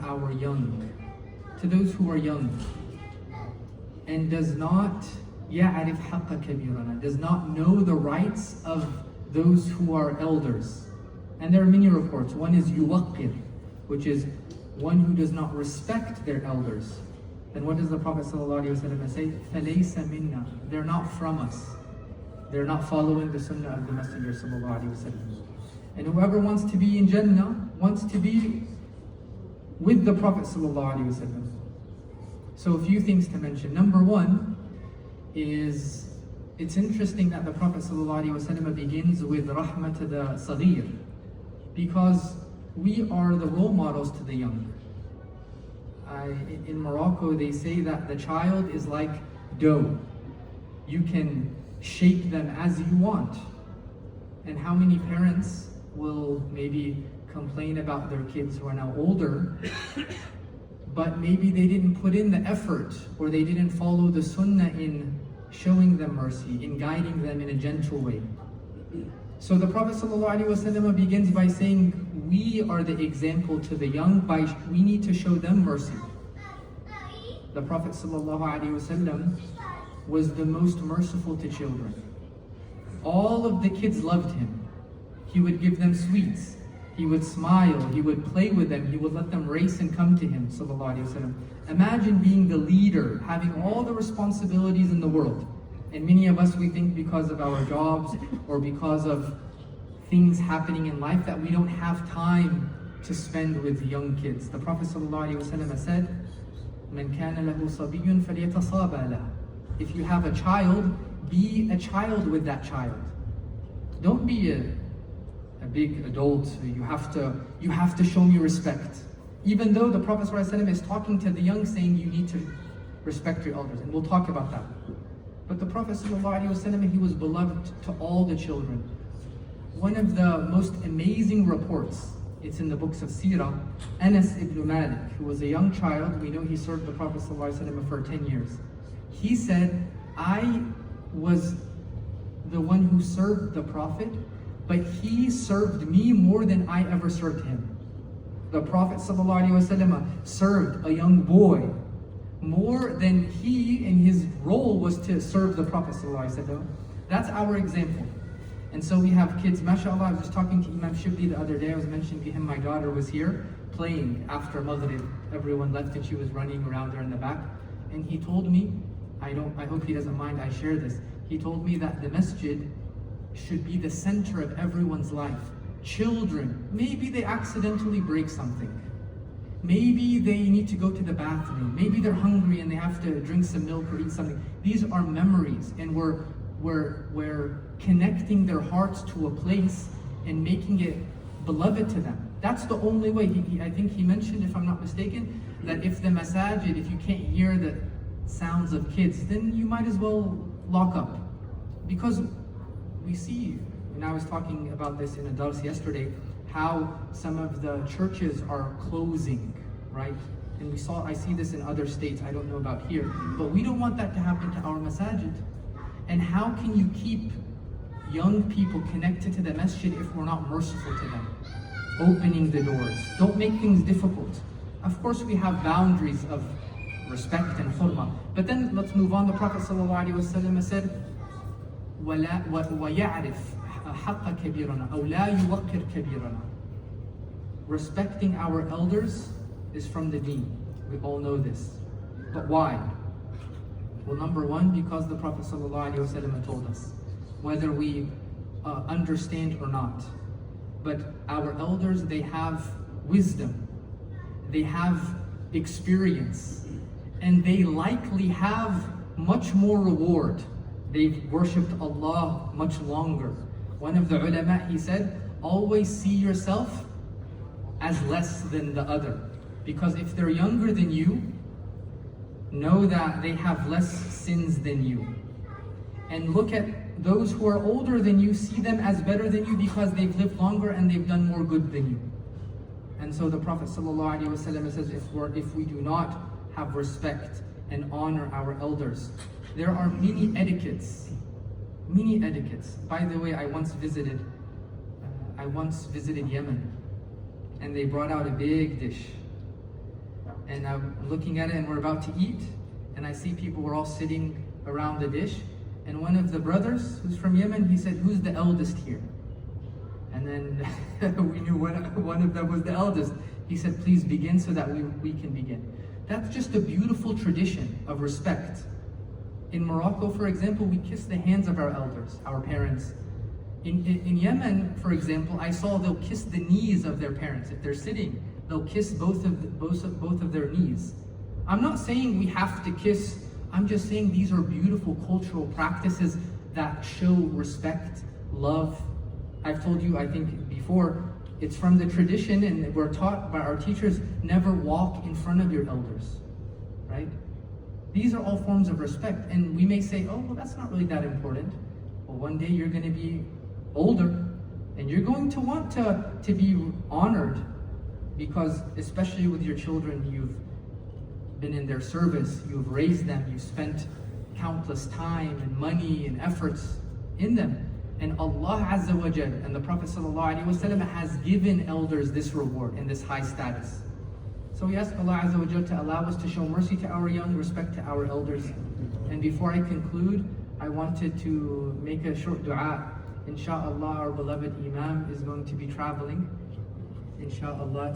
our young, to those who are young, and does not يَعْرِفْ حَقَّ كَبِيرَنَا, does not know the rights of those who are elders. And there are many reports. One is yuwaqqir, which is one who does not respect their elders. Then what does the Prophet ﷺ say? فَلَيْسَ مِنَّا, they're not from us. They're not following the Sunnah of the Messenger ﷺ. And whoever wants to be in Jannah wants to be with the Prophet ﷺ. So a few things to mention. Number one is, it's interesting that the Prophet ﷺ begins with rahmah to the saghir, because we are the role models to the young. In Morocco, they say that the child is like dough. You can shape them as you want. And how many parents will maybe complain about their kids who are now older, but maybe they didn't put in the effort, or they didn't follow the Sunnah in showing them mercy, in guiding them in a gentle way. So the Prophet ﷺ begins by saying, we are the example to the young, we need to show them mercy. The Prophet ﷺ was the most merciful to children. All of the kids loved him. He would give them sweets. He would smile. He would play with them. He would let them race and come to him, ﷺ. Imagine being the leader, having all the responsibilities in the world. And many of us, we think because of our jobs or because of things happening in life that we don't have time to spend with young kids. The Prophet ﷺ said, "Man kana lahu sabiyyun falyatasaba lahu." If you have a child, be a child with that child. Don't be a big adult. You have to show me respect. Even though the Prophet ﷺ is talking to the young, saying you need to respect your elders, and we'll talk about that. But the Prophet ﷺ, he was beloved to all the children. One of the most amazing reports, it's in the books of Seerah, Anas ibn Malik, who was a young child. We know he served the Prophet ﷺ for 10 years. He said, I was the one who served the Prophet, but he served me more than I ever served him. The Prophet ﷺ served a young boy more than he in his role was to serve the Prophet ﷺ. That's our example. And so we have kids, mashallah. I was just talking to Imam Shibli the other day. I was mentioning to him, my daughter was here playing after Maghrib. Everyone left and she was running around there in the back. And he told me, I hope he doesn't mind I share this. He told me that the masjid should be the center of everyone's life. Children, maybe they accidentally break something. Maybe they need to go to the bathroom. Maybe they're hungry and they have to drink some milk or eat something. These are memories, and we're connecting their hearts to a place and making it beloved to them. That's the only way. I think he mentioned, if I'm not mistaken, that if the masajid, if you can't hear the sounds of kids, then you might as well lock up. Because we see, and I was talking about this in a dars yesterday, how some of the churches are closing, right? And I see this in other states, I don't know about here, but we don't want that to happen to our masajid. And how can you keep young people connected to the masjid if we're not merciful to them? Opening the doors. Don't make things difficult. Of course we have boundaries of respect and hurmah, but then let's move on. The Prophet ﷺ said, وَيَعْرِفْ حَقَّ كَبِيرَنَا أَوْ لَا يُوَقِّرْ كَبِيرَنَا. Respecting our elders is from the deen. We all know this. But why? Well, number one, because the Prophet ﷺ told us, whether we understand or not. But our elders, they have wisdom, they have experience, and they likely have much more reward. They've worshipped Allah much longer. One of the ulama, he said, always see yourself as less than the other. Because if they're younger than you, know that they have less sins than you. And look at those who are older than you, see them as better than you because they've lived longer and they've done more good than you. And so the Prophet ﷺ says, if we do not have respect and honor our elders, there are many etiquettes. Many etiquettes. By the way, I once visited Yemen, and they brought out a big dish. and I'm looking at it, and we're about to eat, and I see people were all sitting around the dish, and one of the brothers who's from Yemen, he said, "Who's the eldest here?" And then we knew one of them was the eldest. He said, "Please begin so that we can begin." That's just a beautiful tradition of respect. In Morocco, for example, we kiss the hands of our elders, our parents. In Yemen, for example, I saw they'll kiss the knees of their parents. If they're sitting, they'll kiss both of their knees. I'm not saying we have to kiss. I'm just saying these are beautiful cultural practices that show respect, love. I've told you, I think before, it's from the tradition, and we're taught by our teachers, never walk in front of your elders, right? These are all forms of respect, and we may say, oh, well, that's not really that important. Well, one day you're going to be older, and you're going to want to be honored, because especially with your children, you've been in their service, you've raised them, you've spent countless time and money and efforts in them. And Allah Azza wa Jal and the Prophet ﷺ has given elders this reward and this high status. So we ask Allah Azza wa Jal to allow us to show mercy to our young, respect to our elders. And before I conclude, I wanted to make a short dua. Insha'Allah, our beloved Imam is going to be traveling, Insha'Allah.